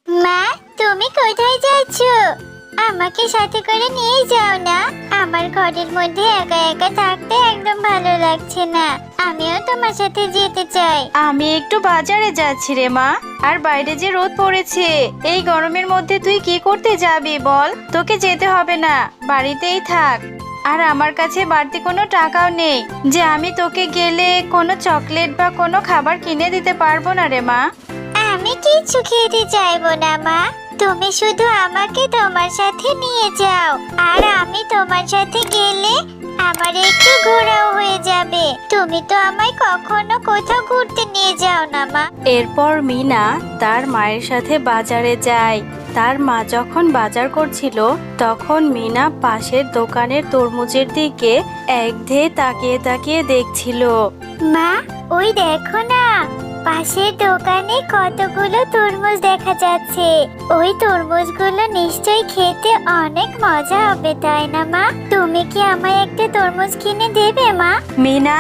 মা, তুমি কোথায় যাচ্ছ? আমাকে সাথে করে নিয়ে যাও না। আমার ঘরের মধ্যে একা একা থাকতে একদম ভালো লাগছে না। আমিও তোমার সাথে যেতে চাই। আমি একটু বাজারে যাচ্ছি রে মা। আর বাইরে যে রোদ পড়েছে, এই গরমের মধ্যে তুই কি করতে যাবি বল? তোকে যেতে হবে না, বাড়িতেই থাক। আর আমার কাছে বাড়তি কোনো টাকাও নেই যে আমি তোকে গেলে কোনো চকলেট বা কোনো খাবার কিনে দিতে পারবো না রে মা। আমি কিছু খেতে চাইবো না মা। তুমি শুধু আমাকে তোমার সাথে নিয়ে যাও। আর আমি তোমার সাথে গেলে আমার একটু ঘোরাও হয়ে যাবে। তুমি তো আমায় কখনো কোথাও ঘুরতে নিয়ে যাও না মা। এরপর মিনা তার মায়ের সাথে বাজারে যায়। তার মা যখন বাজার করছিল তখন মিনা পাশের দোকানের তরমুজের দিকে একধেয়ে তাকিয়ে তাকিয়ে দেখছিল। মা, ওই দেখো না, পাশের দোকানে কতগুলো তরমুজ দেখা যাচ্ছে। ওই তরমুজগুলো নিশ্চয়ই খেতে অনেক মজা হবে, তাই না মা? তুমি কি আমায় একটা তরমুজ কিনে দেবে মা? মিনা,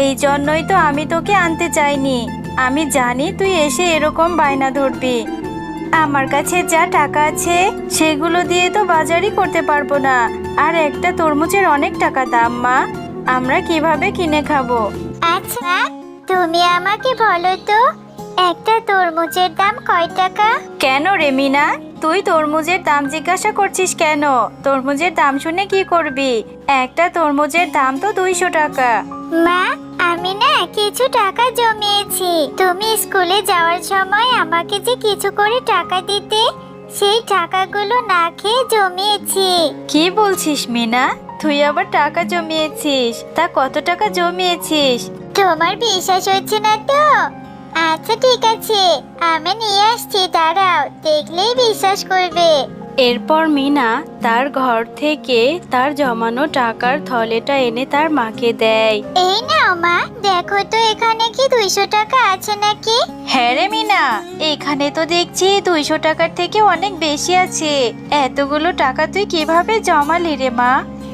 এই জন্যই তো আমি তোকে আনতে চাইনি। আমি জানি তুই এসে এরকম বায়না ধরবি। আমার কাছে যা টাকা আছে সেগুলো দিয়ে তো বাজারই করতে পারবো না। আর একটা তরমুজের অনেক টাকা দাম মা, আমরা কিভাবে কিনে খাবো? আচ্ছা, তুমি আমাকে বলো তো, একটা তরমুজের দাম কয় টাকা? কেন রে মিনা, তুই তরমুজের দাম জিজ্ঞাসা করছিস কেন? তরমুজের দাম শুনে কি করবি? একটা তরমুজের দাম তো 200 টাকা। মা, আমি না কিছু টাকা জমিয়েছি। তুমি স্কুলে যাওয়ার সময় আমাকে যে কিছু করে টাকা দিতে, সেই টাকাগুলো না খেয়ে জমিয়েছি। কি বলছিস মিনা? তুই আবার টাকা জমিয়েছিস? তা কত টাকা জমিয়েছিস? তোমার বিশ্বাস হচ্ছে না তো? আচ্ছা ঠিক আছে, আমি নিয়ে আসছি, দাঁড়াও, দেখলেই বিশ্বাস করবে। এরপর মিনা তার ঘর থেকে তার জমানো টাকার থলেটা এনে তার মাকে দেয়। এই নাও মা, দেখো তো এখানে কি 200 টাকা আছে নাকি? হ্যাঁ রে মিনা, এখানে তো দেখছি 200 টাকার থেকে অনেক বেশি আছে। এতগুলো টাকা তুই কিভাবে জমালি রে মা?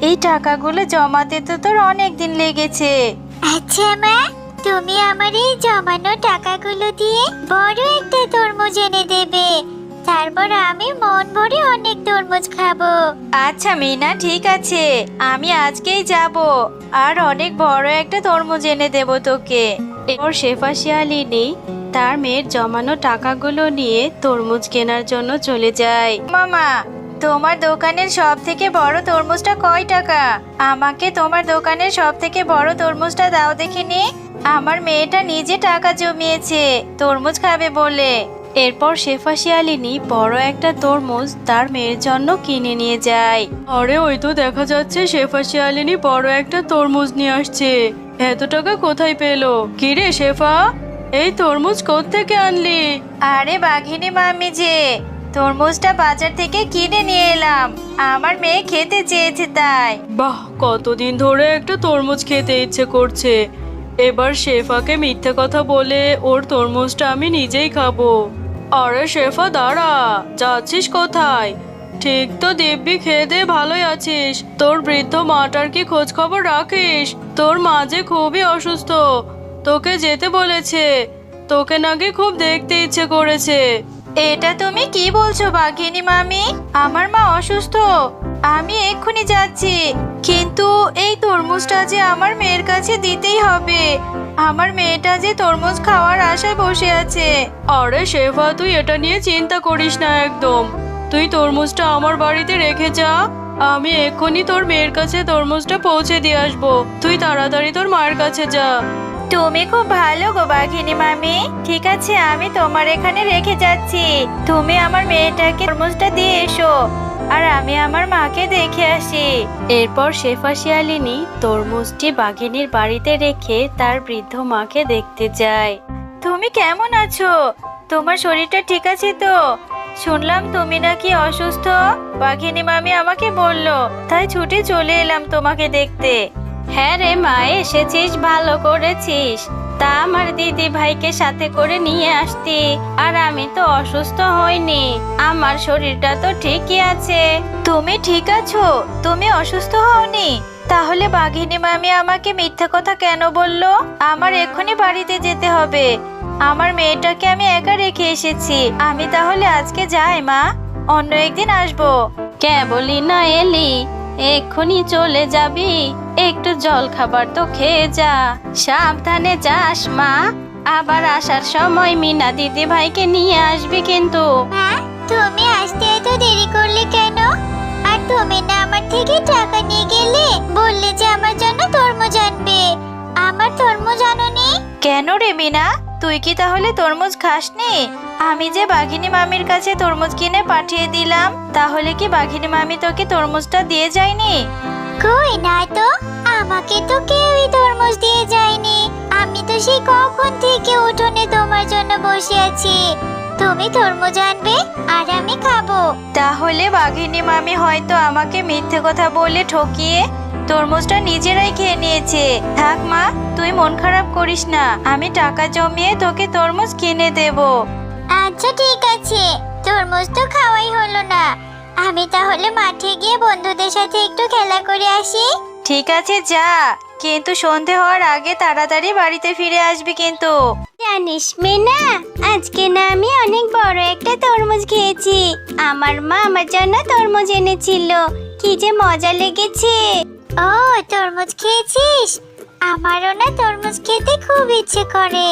এই টাকাগুলো জমাতে তো তোর অনেক দিন লেগেছে। আচ্ছা মা, তুমি আমার এই জমানো টাকাগুলো দিয়ে বড় একটা তরমুজ এনে দেবে। তারপর আমি মন ভরে অনেক তরমুজ খাবো। আচ্ছা মিনা, ঠিক আছে, আমি আজকেই যাব আর অনেক বড় একটা তরমুজ এনে দেব তোকে। এরপর শেফা শিয়ালিনী তার মেয়ের জমানো টাকাগুলো নিয়ে তরমুজ কেনার জন্য চলে যায়। মামা, তোমার দোকানের সব থেকে বড় তরমুজটা কয় টাকা? আমাকে তোমার দোকানের সব থেকে বড় তরমুজটা দাও দেখিনি। আমার মেয়েটা নিজে টাকা জমিয়েছে তরমুজ খাবে বলে। এরপর শেফা শিয়ালিনী বড় একটা তরমুজ তার মেয়ের জন্য কিনে নিয়ে যায়। আরে ওই তো দেখা যাচ্ছে শেফা শিয়ালিনী বড় একটা তরমুজ নিয়ে আসছে। এত টাকা কোথায় পেলো? কি রে শেফা, এই তরমুজ কোত্থেকে আনলি? আরে বাঘিনী মামি যে, তরমুজটা বাজার থেকে কিনে নিয়ে এলাম, আমার মেয়ে খেতে চেয়েছে তাই। বাহ, কতদিন ধরে একটা তরমুজ খেতে ইচ্ছে করছে। এবার শেফাকে মিথ্যে কথা বলে ওর তরমুজটা আমি নিজেই খাবো। আরে শেফা দাঁড়া, যাচ্ছিস কোথায়? ঠিক তো দিব্যি খেয়ে দে ভালোই আছিস। তোর বৃদ্ধ মাটার কি খোঁজ খবর রাখিস? তোর মা যে খুবই অসুস্থ, তোকে যেতে বলেছে। তোকে নাকি খুব দেখতে ইচ্ছে করেছে। এটা তুমি কি বলছো বাঘিনী মামি? আমার মা অসুস্থ? আমি এক্ষুনি যাচ্ছি, কিন্তু এই তরমুজটা যে আমার মেয়ের কাছে দিতেই হবে। আমার মেয়েটা যে তরমুজ খাওয়ার আশায় বসে আছে। আরে শেফা, তুই এটা নিয়ে চিন্তা করিস না একদম। তুই তরমুজটা আমার বাড়িতে রেখে যা, আমি এক্ষুনি তোর মেয়ের কাছে তরমুজটা পৌঁছে দিয়ে আসবো। তুই তাড়াতাড়ি তোর মায়ের কাছে যা। তুমি খুব ভালো গো বাঘিনী মামি। ঠিক আছে, আমি তোমার এখানে রেখে যাচ্ছি। তুমি আমার মেয়েটাকে তরমুজটা দিয়ে এসো, আর আমি আমার মাকে দেখে আসি। এরপর শেফা শিয়ালিনী তরমুজটি বাঘিনীর বাড়িতে রেখে তার বৃদ্ধ মাকে দেখতে যায়। তুমি কেমন আছো? তোমার শরীরটা ঠিক আছে তো? শুনলাম তুমি নাকি অসুস্থ। বাঘিনী মামি আমাকে বলল, তাই ছুটে চলে এলাম তোমাকে দেখতে। হ্যাঁ রে মা, এসেছিস, ভালো করেছিস। তা আমার দিদি ভাইকে সাথে করে নিয়ে আসতি। আর আমি তো অসুস্থ হইনি, আমার শরীরটা তো ঠিকই আছে। তুমি ঠিক আছো? তুমি অসুস্থ হওনি? তাহলে বাঘিনী মামি আমাকে মিথ্যা কথা কেন বললো? আমার এক্ষুনি বাড়িতে যেতে হবে। আমার মেয়েটাকে আমি একা রেখে এসেছি। আমি তাহলে আজকে যাই মা, অন্য একদিন আসবো। কেবলই না এলি, এক্ষুনি চলে যাবি? একটু জল খাবার তো খেয়ে যা। সাবধানে যাস মা, আবার আসার সময় মিনা দিদি ভাইকে নিয়ে আসবি কিন্তু। মা, তুমি আসতে এত দেরি করলে কেন? আর তুমি না আমার থেকে টাকা নিয়ে গেলে, বললে যে আমার জন্য তরমুজ আনবে। আমার তরমুজ আনোনি? কেন রে মিনা, তুই কি তাহলে তরমুজ খাসনি? আমি যে বাঘিনী মামির কাছে তরমুজ কিনে পাঠিয়ে দিলাম, তাহলে কি বাঘিনী মামি তোকে তরমুজটা দিয়ে যায়নি? কই না তো, আমাকে তো কেউই তরমুজ দিয়ে যায়নি। আমি তো সেই কখন থেকে উঠোনে তোমার জন্য বসে আছি। তুমি তরমুজ আনবে আর আমি খাবো। তাহলে বাঘিনী মামি হয়তো আমাকে মিথ্যে কথা বলে ঠকিয়ে তরমুজটা নিজেরাই খেয়ে নিয়েছে। থাক মা, তুই মন খারাপ করিস না, আমি টাকা জমিয়ে তোকে তরমুজ কিনে দেব। আচ্ছা ঠিক আছে, তরমুজ তো খাওয়াই হলো না। আমি তাহলে মাঠে গিয়ে বন্ধুদের সাথে একটু খেলা করে আসি। ঠিক আছে যা, কিন্তু সন্ধে হওয়ার আগে তাড়াতাড়ি বাড়িতে ফিরে আসবি কিন্তু। জানিস মিনা, আজকে না আমি অনেক বড় একটা তরমুজ খেয়েছি। আমার মা আমার জন্য তরমুজ এনেছিল, কি যে মজা লেগেছে। ও, তরমুজ খেয়েছিস? আমারও না তরমুজ খেতে খুব ইচ্ছে করে।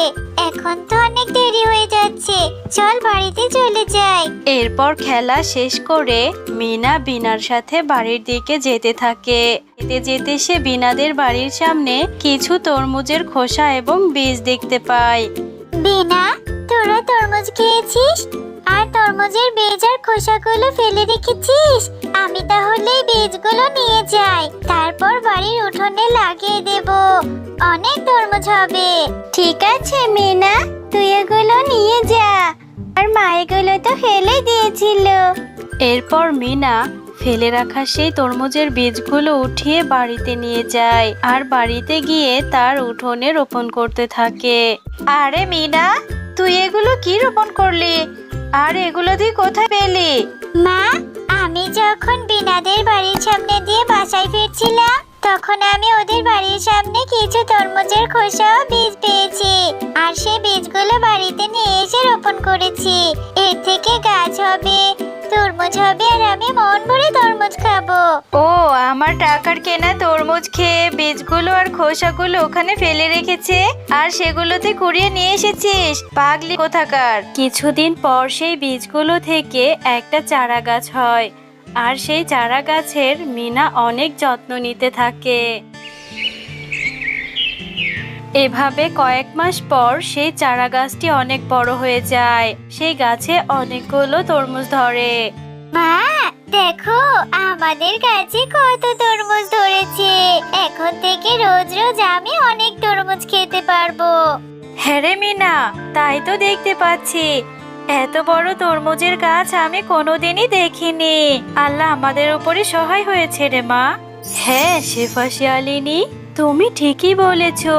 এখন তো অনেক দেরি হয়ে যাচ্ছে, চল বাড়িতে চলে যাই। এরপর খেলা শেষ করে মিনা বিনার সাথে বাড়ির দিকে যেতে থাকে। যেতে যেতে সে বিনাদের বাড়ির সামনে কিছু তরমুজের খোসা এবং বীজ দেখতে পায়। বিনা, তোরা তরমুজ খেয়েছিস আর তরমুজের বীজ আর খোসাগুলো ফেলে রেখেছিস? আমি তাহলে এই বীজগুলো নিয়ে যাই, তারপর বাড়ির উঠোনে লাগিয়ে দেব। অনেক তরমুজ হবে। ঠিক আছে মিনা, তুই এগুলো নিয়ে যা। আর মা এগুলো তো ফেলে দিয়েছিল। এরপর মিনা ফেলে রাখা সেই তরমুজের বীজগুলো উঠিয়ে বাড়িতে নিয়ে যায় আর বাড়িতে গিয়ে তার উঠোনে রোপণ করতে থাকে। আরে মিনা, তুই এগুলো কি রোপণ করলি? আর এগুলো তুই কোথায় পেলি? মা, আমি যখন বিনাদের বাড়ির সামনে দিয়ে বাসায় ফিরছিলাম, তখন আমি ওদের বাড়ির সামনে কিছু তরমুজের খোসা ও বীজ পেয়েছি। আর সেই বীজগুলো বাড়িতে নিয়ে এসে রোপণ করেছি। এর থেকে গাছ হবে, তরমুজ হবে, আর আমি মন ভরে তরমুজ খাবো। ও, আমার টাকার কেনা তরমুজ খেয়ে বীজগুলো আর খোসাগুলো ওখানে ফেলে রেখেছে আর সেগুলোতে কুড়িয়ে নিয়ে এসেছিস? পাগলি কোথাকার। কিছুদিন পর সেই বীজগুলো থেকে একটা চারা গাছ হয় আর সেই চারা গাছের মিনা অনেক যত্ন নিতে থাকে। এভাবে কয়েক মাস পর সেই চারা গাছটি অনেক বড় হয়ে যায়। সেই গাছে অনেকগুলো তরমুজ ধরে। মা, দেখো আমাদের গাছে কত তরমুজ ধরেছে। এখন থেকে রোজ রোজ আমি অনেক তরমুজ খেতে পারবো। হ্যাঁ রে মিনা, তাই তো দেখতে পাচ্ছি। এত বড় তরমুজের গাছ আমি কোনোদিনই দেখিনি। আল্লাহ আমাদের উপরে সহায় হয়েছে রে মা। হ্যাঁ শেফা শিয়ালিনী, তুমি ঠিকই বলেছো।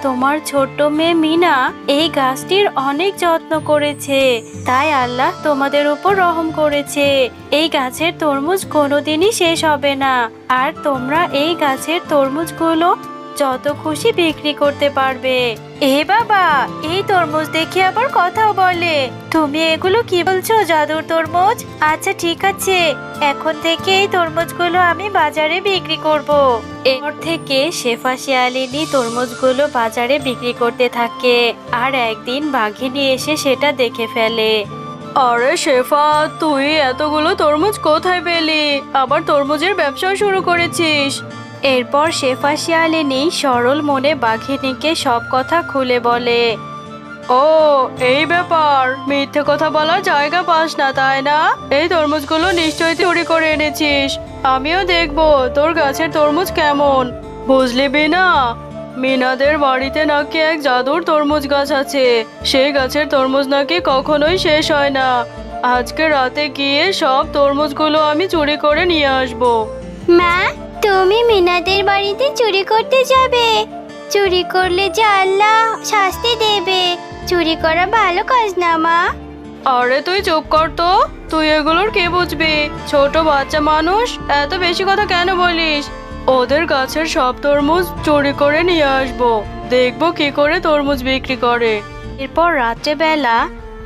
তোমার ছোট্ট মেয়ে মিনা এই গাছটির অনেক যত্ন করেছে, তাই আল্লাহ তোমাদের উপর রহম করেছে। এই গাছের তরমুজ কোনোদিনই শেষ হবে না, আর তোমরা এই গাছের তরমুজগুলো যত খুশি বিক্রি করতে পারবে। এ বাবা, এই তরমুজ দেখে আবার কথাও বলে। তুমি এগুলো কি বলছো, জাদুর তরমুজ? আচ্ছা ঠিক আছে, এখন থেকে এই তরমুজগুলো আমি বাজারে বিক্রি করব। এরপর থেকে শেফা শিয়ালিনী তরমুজগুলো বাজারে বিক্রি করতে থাকে আর একদিন বাঘিনী এসে সেটা দেখে ফেলে। আরে শেফা, তুই এতগুলো তরমুজ কোথায় পেলি? আবার তরমুজের ব্যবসা শুরু করেছিস? এরপর শেফা শিয়ালিনী সরল মনে বাঘিনীকে সব কথা খুলে বলে। ও, এই ব্যাপার, মিথ্যে কথা বলার জায়গা পাস না তাই না? এই তরমুজগুলো নিশ্চয়ই চুরি করে এনেছিস। আমিও দেখবো তোর গাছের তরমুজ কেমন। বুঝলি বিনা, মিনাদের বাড়িতে নাকি এক জাদুর তরমুজ গাছ আছে। সেই গাছের তরমুজ নাকি কখনোই শেষ হয় না। আজকে রাতে গিয়ে সব তরমুজগুলো আমি চুরি করে নিয়ে আসবো। মা, তুমি মিনাদের বাড়িতে চুরি করতে যাবে? চুরি করলে যে আল্লাহ শাস্তি দেবে। চুরি করা ভালো কাজ না মা। আরে তুই চুপ কর তো, তুই এগুলোর কে বুঝবি? ছোট বাচ্চা মানুষ, এত বেশি কথা কেন বলিস? ওদের গাছের সব তরমুজ চুরি করে নিয়ে আসবো, দেখবো কি করে তরমুজ বিক্রি করে। এরপর রাত্রেবেলা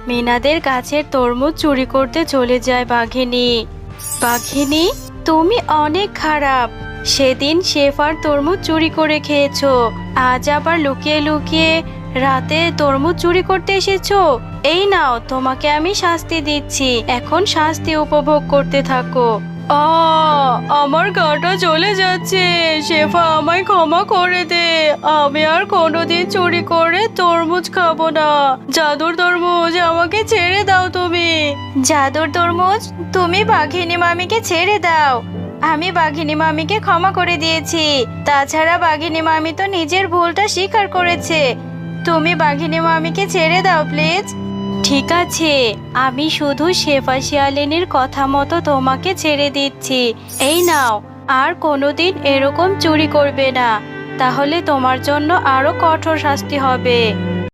মিনাদের গাছের তরমুজ চুরি করতে চলে যায় বাঘিনী। বাঘিনী, তুমি অনেক খারাপ। সেদিন শেফার তরমুজ চুরি করে খেয়েছো, আজ আবার লুকিয়ে লুকিয়ে রাতে তরমুজ চুরি করতে এসেছো। এই নাও, তোমাকে আমি শাস্তি দিচ্ছি, এখন শাস্তি উপভোগ করতে থাকো। আমার গাটা জ্বলে যাচ্ছে, শেফা আমায় ক্ষমা করে দে। আমি আর কোনোদিন চুরি করে তরমুজ খাবো না। জাদুর তরমুজ, আমাকে ছেড়ে দাও তুমি। জাদুর তরমুজ, তুমি বাঘিনী মামিকে ছেড়ে দাও। আমি বাঘিনী মামিকে ক্ষমা করে দিয়েছি। তাছাড়া বাঘিনী মামি তো নিজের ভুলটা স্বীকার করেছে। তুমি বাঘিনী মামিকে ছেড়ে দাও প্লিজ। ঠিক আছে, আমি শুধু শেফা শিয়ালিনীর কথা মতো তোমাকে ছেড়ে দিচ্ছি। এই নাও, আর কোনোদিন এরকম চুরি করবে না, তাহলে তোমার জন্য আরো কঠোর শাস্তি হবে।